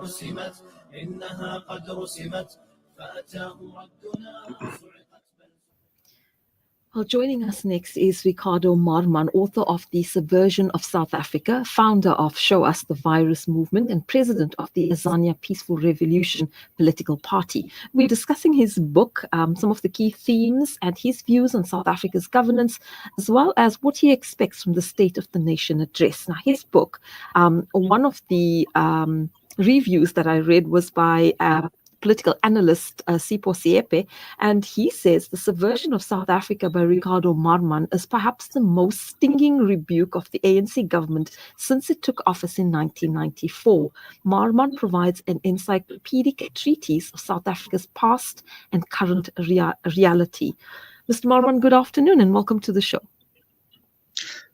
حسمت إنها قد رسمت فأتاه ردنا وصعقت. Well, joining us next is Ricardo Maarman, author of The Subversion of South Africa, founder of Show Us the Virus movement, and president of the Azania Peaceful Revolution political party. We're discussing his book, some of the key themes and his views on South Africa's governance, as well as what he expects from the State of the Nation address. Now, his book, one of the reviews that I read was by political analyst Sipho Siepe, and he says the subversion of South Africa by Ricardo Maarman is perhaps the most stinging rebuke of the ANC government since it took office in 1994. Maarman provides an encyclopedic treatise of South Africa's past and current reality. Mr. Maarman, good afternoon and welcome to the show.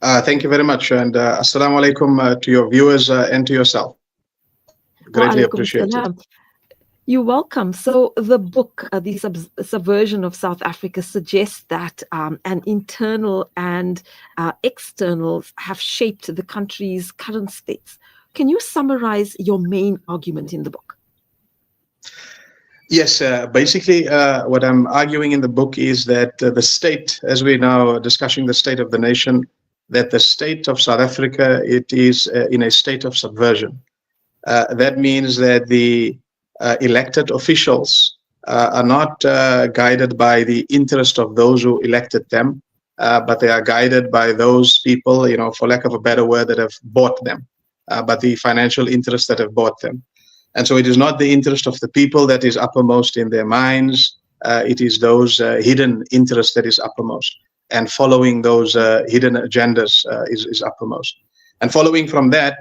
Thank you very much, and assalamu alaikum to your viewers and to yourself. Greatly appreciated. You're welcome. So the book, The Subversion of South Africa, suggests that an internal and external have shaped the country's current states. Can you summarize your main argument in the book? Yes, basically what I'm arguing in the book is that the state, as we're now discussing the state of the nation, that the state of South Africa, it is in a state of subversion. That means that the elected officials are not guided by the interest of those who elected them, but they are guided by those people, for lack of a better word, that have bought them, but the financial interests that have bought them. And so it is not the interest of the people that is uppermost in their minds, it is those hidden interests that is uppermost. And following those hidden agendas is uppermost. And following from that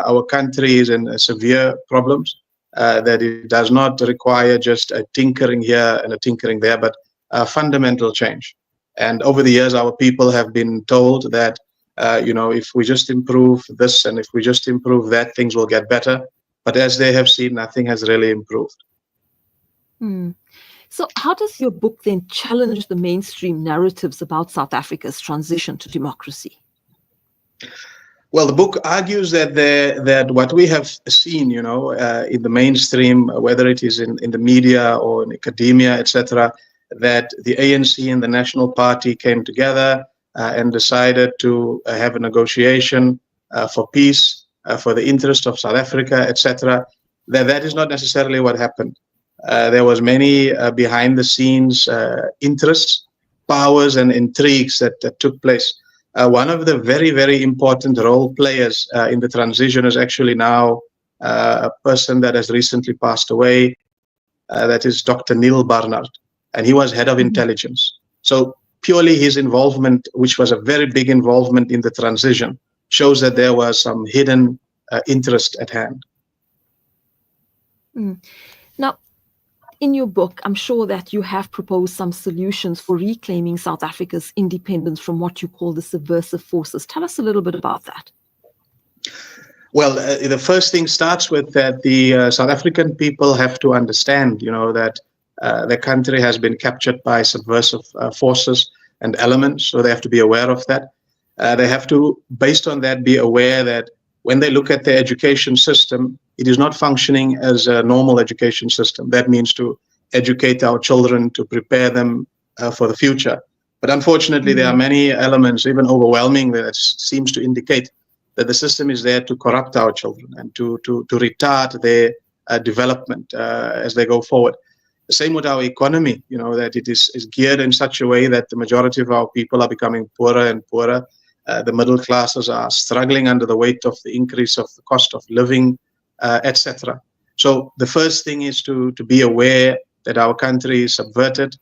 our country is in severe problems. That it does not require just a tinkering here and a tinkering there, but a fundamental change. And over the years, our people have been told that, if we just improve this and if we just improve that, things will get better. But as they have seen, nothing has really improved. So how does your book then challenge the mainstream narratives about South Africa's transition to democracy? Well, the book argues that what we have seen, in the mainstream, whether it is in the media or in academia, etc., that the ANC and the National Party came together and decided to have a negotiation for peace, for the interest of South Africa, etc. That is not necessarily what happened. There was many behind-the-scenes interests, powers, and intrigues that took place. One of the very, very important role players in the transition is actually now a person that has recently passed away. That is Dr. Neil Barnard, and he was head of intelligence. So purely his involvement, which was a very big involvement in the transition, shows that there was some hidden interest at hand. Now, in your book, I'm sure that you have proposed some solutions for reclaiming South Africa's independence from what you call the subversive forces. Tell us a little bit about that. Well, the first thing starts with that the South African people have to understand, that the country has been captured by subversive forces and elements, so they have to be aware of that. They have to, based on that, be aware that when they look at the education system, it is not functioning as a normal education system. That means to educate our children, to prepare them for the future. But unfortunately, there are many elements, even overwhelming, that seems to indicate that the system is there to corrupt our children and to retard their development as they go forward. The same with our economy, that it is geared in such a way that the majority of our people are becoming poorer and poorer. The middle classes are struggling under the weight of the increase of the cost of living, etc. So the first thing is to be aware that our country is subverted,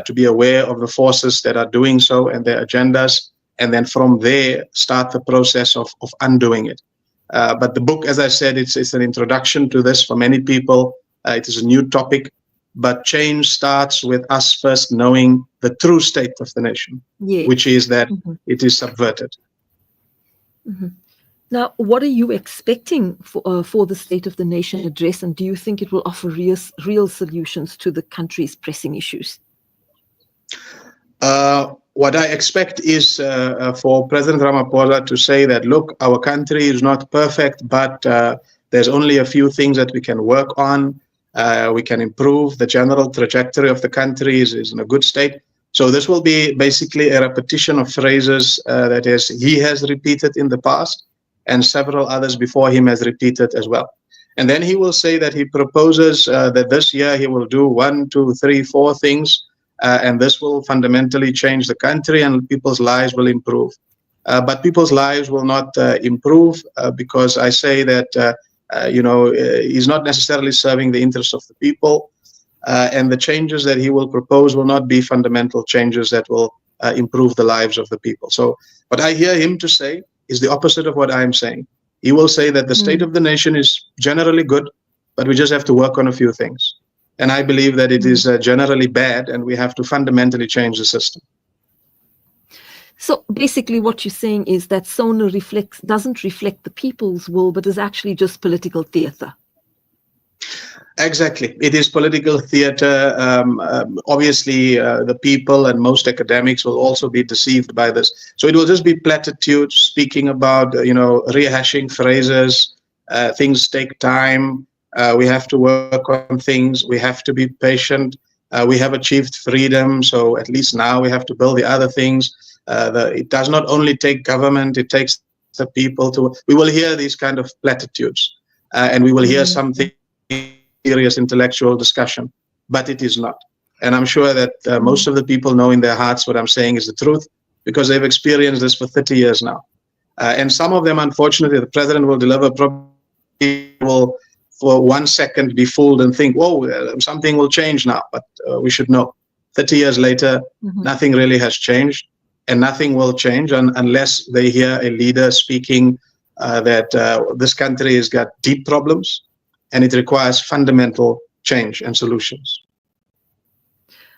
to be aware of the forces that are doing so and their agendas, and then from there start the process of undoing it. But the book, as I said, it's an introduction to this for many people. It is a new topic, but change starts with us first knowing the true state of the nation, which is that it is subverted. Now, what are you expecting for the State of the Nation address, and do you think it will offer real solutions to the country's pressing issues? What I expect is for President Ramaphosa to say that, look, our country is not perfect, but There's only a few things that we can work on. We can improve. The general trajectory of the country is in a good state. So this will be basically a repetition of phrases that he has repeated in the past, and several others before him has repeated as well. And then he will say that he proposes that this year he will do 1, 2, 3, 4 things, and this will fundamentally change the country and people's lives will improve. But people's lives will not improve because I say that, he's not necessarily serving the interests of the people. And the changes that he will propose will not be fundamental changes that will improve the lives of the people. So what I hear him to say is the opposite of what I'm saying. He will say that the state of the nation is generally good, but we just have to work on a few things. And I believe that it is generally bad, and we have to fundamentally change the system. So basically what you're saying is that SONA doesn't reflect the people's will, but is actually just political theater. Exactly. It is political theater. Obviously, the people and most academics will also be deceived by this. So it will just be platitudes, speaking about, rehashing phrases. Things take time. We have to work on things. We have to be patient. We have achieved freedom. So at least now we have to build the other things. It does not only take government, it takes the people to. We will hear these kind of platitudes and we will hear something serious intellectual discussion, but it is not. And I'm sure that most of the people know in their hearts what I'm saying is the truth, because they've experienced this for 30 years now. And some of them, unfortunately, the president will deliver, probably will for 1 second be fooled and think, whoa, something will change now. But we should know 30 years later, nothing really has changed, and nothing will change unless they hear a leader speaking that this country has got deep problems, and it requires fundamental change and solutions.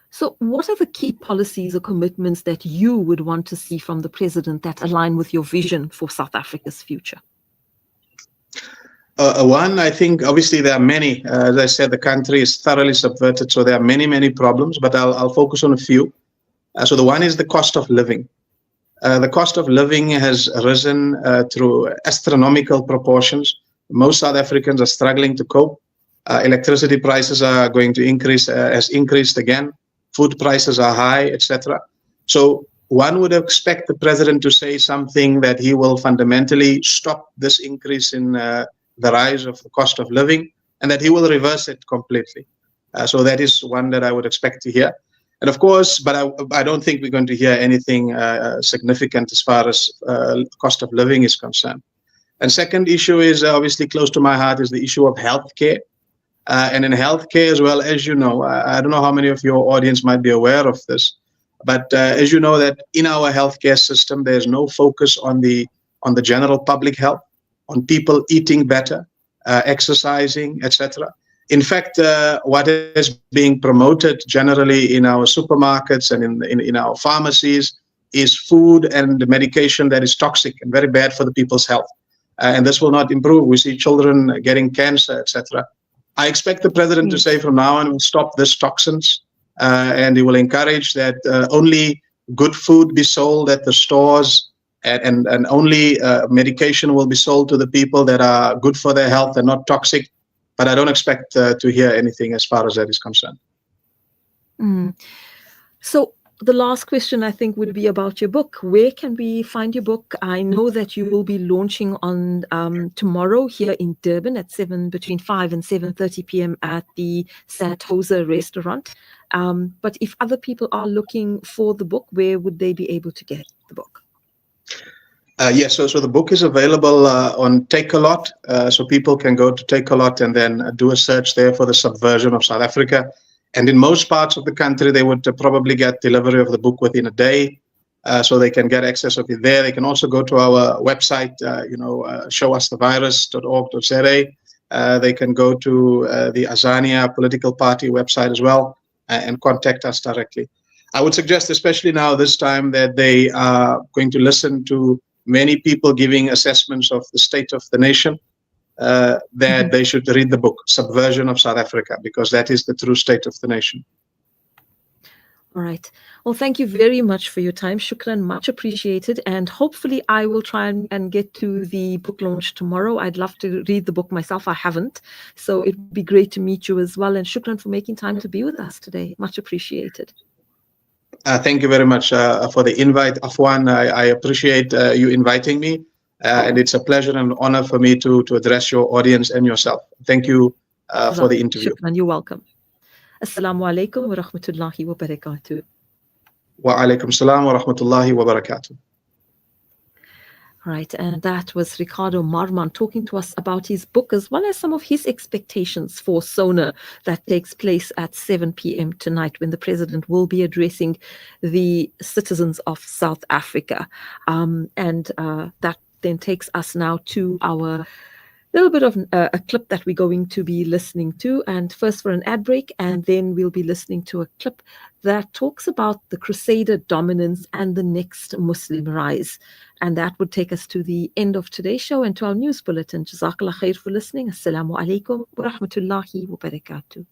So what are the key policies or commitments that you would want to see from the president that align with your vision for South Africa's future? One, I think, obviously, there are many. As I said, the country is thoroughly subverted, so there are many, many problems, but I'll focus on a few. So the one is the cost of living. The cost of living has risen through astronomical proportions. Most South Africans are struggling to cope. Electricity prices are going to increase, has increased again. Food prices are high, etc. So one would expect the president to say something that he will fundamentally stop this increase in the rise of the cost of living, and that he will reverse it completely. So that is one that I would expect to hear. And of course, but I don't think we're going to hear anything significant as far as cost of living is concerned. And second issue is obviously close to my heart is the issue of healthcare. And in healthcare as well, as you know, I don't know how many of your audience might be aware of this, but as you know that in our healthcare system, there's no focus on the general public health, on people eating better, exercising, etc. In fact, what is being promoted generally in our supermarkets and in our pharmacies is food and medication that is toxic and very bad for the people's health. And this will not improve. We see children getting cancer, etc. I expect the president to say from now on, we'll stop these toxins, and he will encourage that only good food be sold at the stores, and only medication will be sold to the people that are good for their health and not toxic. But I don't expect to hear anything as far as that is concerned. So the last question, I think, would be about your book. Where can we find your book? I know that you will be launching on tomorrow here in Durban at between 5 and 7:30 p.m. at the Santosa restaurant. But if other people are looking for the book, where would they be able to get the book? Yes, so the book is available on Take-A-Lot. So people can go to Take-A-Lot and then do a search there for the subversion of South Africa. And in most parts of the country, they would probably get delivery of the book within a day. So they can get access of it there. They can also go to our website, showusthevirus.org.za. They can go to the Azania political party website as well and contact us directly. I would suggest, especially now this time, that they are going to listen to many people giving assessments of the state of the nation, that they should read the book, Subversion of South Africa, because that is the true state of the nation. All right. Well, thank you very much for your time. Shukran, much appreciated. And hopefully I will try and get to the book launch tomorrow. I'd love to read the book myself. I haven't. So it would be great to meet you as well. And shukran for making time to be with us today. Much appreciated. Thank you very much for the invite, Afwan. I appreciate you inviting me. And it's a pleasure and honor for me to address your audience and yourself. Thank you for the interview. Shukran, you're welcome. Assalamu alaikum wa rahmatullahi wa barakatuh. Wa alaikum salam wa rahmatullahi wa barakatuh. Right, and that was Ricardo Maarman talking to us about his book as well as some of his expectations for SONA that takes place at 7 p.m. tonight when the president will be addressing the citizens of South Africa. That then takes us now to our little bit of a clip that we're going to be listening to, and first for an ad break, and then we'll be listening to a clip that talks about the Crusader dominance and the next Muslim rise. And that would take us to the end of today's show and to our news bulletin. Jazakallah khair for listening. Assalamu alaikum wa rahmatullahi wa barakatuh.